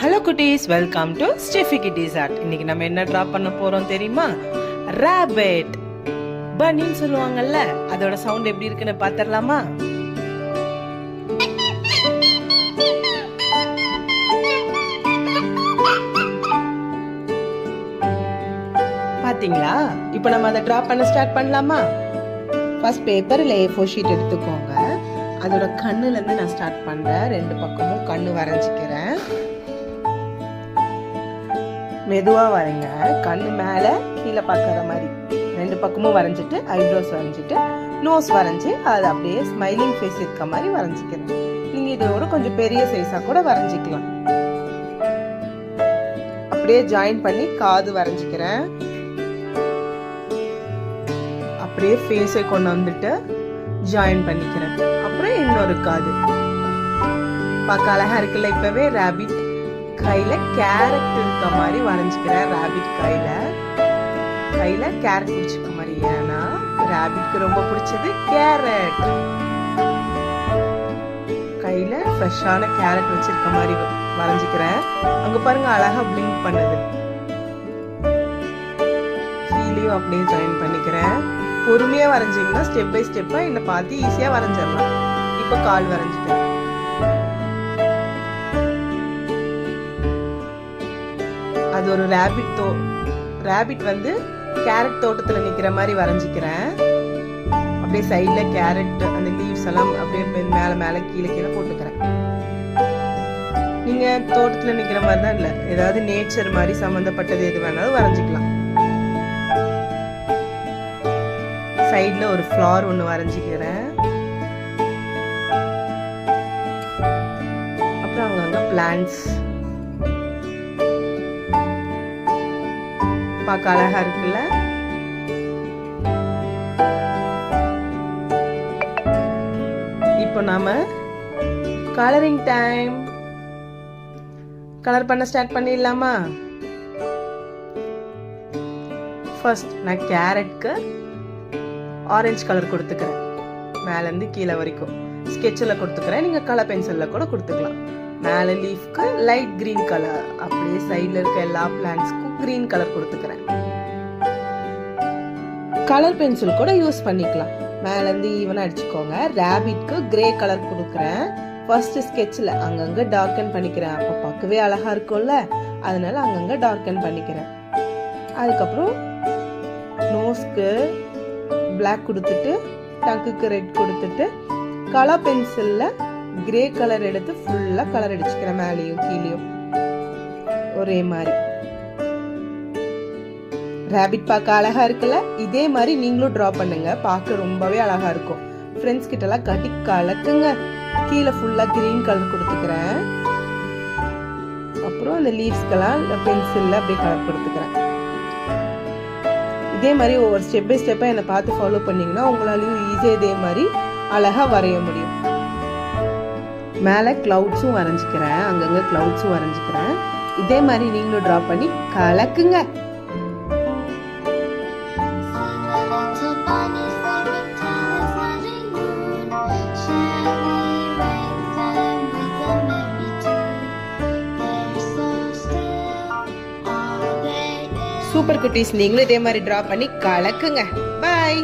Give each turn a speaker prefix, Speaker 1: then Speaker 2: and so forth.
Speaker 1: Hello குட்டீஸ், welcome to Steffi kitties art. இன்னைக்கு நம்ம என்ன டிரா பண்ண போறோம் தெரியுமா? ராபிட். பன்னின்னு சொல்லுவாங்கல்ல, அதோட சவுண்ட் எப்படி இருக்குன்னு பாத்திரலாமா? பாத்தீங்களா? இப்போ நம்ம அதை டிரா பண்ண ஸ்டார்ட் பண்ணலாமா? ஃபர்ஸ்ட் பேப்பர்ல A4 ஷீட் எடுத்துக்கோங்க. அதோட கண்ணுல இருந்து நான் ஸ்டார்ட் பண்றேன். ரெண்டு பக்கமும் கண்ணு வரைஞ்சிக்கிறேன். மெதுவா வரைங்க. கண்ணு மேல கீழே பார்க்கற மாதிரி ரெண்டு பக்கமும் வரைஞ்சிட்டு ஐப்ரோஸ் வரைஞ்சிட்டு நோஸ் வரைஞ்சி அது அப்படியே ஸ்மைலிங் ஃபேஸ் இருக்க மாதிரி வரைஞ்சிக்கிறேன். நீங்க இதோட கொஞ்சம் பெரிய சைஸா கூட வரைஞ்சிக்கலாம். அப்படியே ஜாயின் பண்ணி காது வரைஞ்சிக்கிறேன். அப்படியே ஃபேஸை கொண்டு வந்துட்டு ஜாயின் பண்ணிக்கிறேன். அப்புறம் இன்னொரு காது பார்க்க அழகா இருக்குல்ல. இப்பவே ராபிட் கையில கேரட் இருக்க மாதிரி வரைஞ்சிக்கிறேன். ராபிட் கையில கேரட் பிடிச்சிருக்க மாதிரி. ஏன்னா ராபிட்க்கு ரொம்ப பிடிச்சது கேரட். கையில ஃப்ரெஷ்ஷான கேரட் வச்சிருக்க மாதிரி வரைஞ்சிக்கிறேன். அங்க பாருங்க அழகா பிளிங்க் பண்ணுது. கீழேயும் அப்படியே ஜாயின் பண்ணிக்கிறேன். பொறுமையா வரைஞ்சிங்கன்னா ஸ்டெப் பை ஸ்டெப்பா என்ன பார்த்து ஈஸியா வரைஞ்சிடலாம். இப்ப கால் வரைஞ்சிட்டேன். அது ஒரு ராபிட் வந்து கேரட் தோட்டத்துல நிக்கிற மாதிரி வரைஞ்சிக்கிறேன். அப்படியே சைட்ல கேரட் அந்த லீவ்ஸ் எல்லாம் அப்படியே மேல கீழே போட்டுக்கிறேன். நீங்க தோட்டத்துல நிக்கிற மாதிரி தான் இல்ல, ஏதாவது நேச்சர் மாதிரி சம்பந்தப்பட்டது எது வேணாலும் வரைஞ்சிக்கலாம். சைட்ல ஒரு ஃப்ளவர் ஒண்ணு வரைஞ்சிக்கிறேன். அப்புறம் அங்கங்க பிளான்ட்ஸ் பார்க்க அழகா இருக்குல்ல. இப்போ நாம கலரிங் டைம். கலர் பண்ண ஸ்டார்ட் பண்ணிடலாமா? ஃபர்ஸ்ட் நான் கேரட்க்கு ஆரஞ்சு கலர் கொடுத்துக்கிறேன். மேல இருந்து கீழே வரைக்கும் ஸ்கெட்சில் கொடுத்துக்கிறேன். நீங்க கலர் பென்சில்ல கூட கொடுத்துக்கலாம். மேல லீஃப்க்கு லைட் கிரீன் கலர். அப்படியே சைட்ல இருக்க எல்லா பிளான்ட்ஸ்க்கும் கிரீன் கலர் கொடுத்துக்கிறேன். கலர் பென்சில் கூட யூஸ் பண்ணிக்கலாம். மேல இருந்து ஈவனா அடிச்சுக்கோங்க. ராபிட்க்கு கிரே கலர் கொடுக்குறேன். ஃபர்ஸ்ட் ஸ்கெட்ச்ல அங்கங்க டார்க்கன் பண்ணிக்கிறேன். அப்ப பார்க்கவே அழகா இருக்கும்ல, அதனால அங்கங்க டார்க்கன் பண்ணிக்கிறேன். அதுக்கப்புறம் நோஸ்க்கு பிளாக் கொடுத்துட்டு டங்குக்கு ரெட் கொடுத்துட்டு கலர் பென்சில்ல கிரே கலர் எடுத்து ஃபுல்லா கலர் அடிச்சுக்கிறேன். மேலேயும் கீழேயும் ஒரே மாதிரி. ராபிட் பார்க்க அழகா இருக்குல்ல. இதே மாதிரி நீங்களும் டிரா பண்ணுங்க. பார்க்க ரொம்பவே அழகா இருக்கும். ஃப்ரெண்ட்ஸ் கிட்ட எல்லாம் கட்டி கலக்குங்க. கீழே ஃபுல்லா கிரீன் கலர் கொடுத்துக்கிறேன். அப்புறம் அந்த லீவ்ஸ்க்கெல்லாம் பென்சில்ல அப்படியே கலர் கொடுத்துக்கிறேன். இதே மாதிரி ஒவ்வொரு ஸ்டெப் பை ஸ்டெப்பா என்னை பார்த்து ஃபாலோ பண்ணீங்கன்னா உங்களாலையும் ஈஸியா இதே மாதிரி அழகா வரைய முடியும். மேல கிளவுட்ஸும் வரைஞ்சிக்கிறேன். அங்கங்க கிளவுட்ஸும் வரைஞ்சிக்கிறேன். இதே மாதிரி நீங்களும் டிரா பண்ணி கலக்குங்க. சூப்பர் குட்டீஸ், நீங்களும் இதே மாதிரி டிரா பண்ணி கலக்குங்க. பை.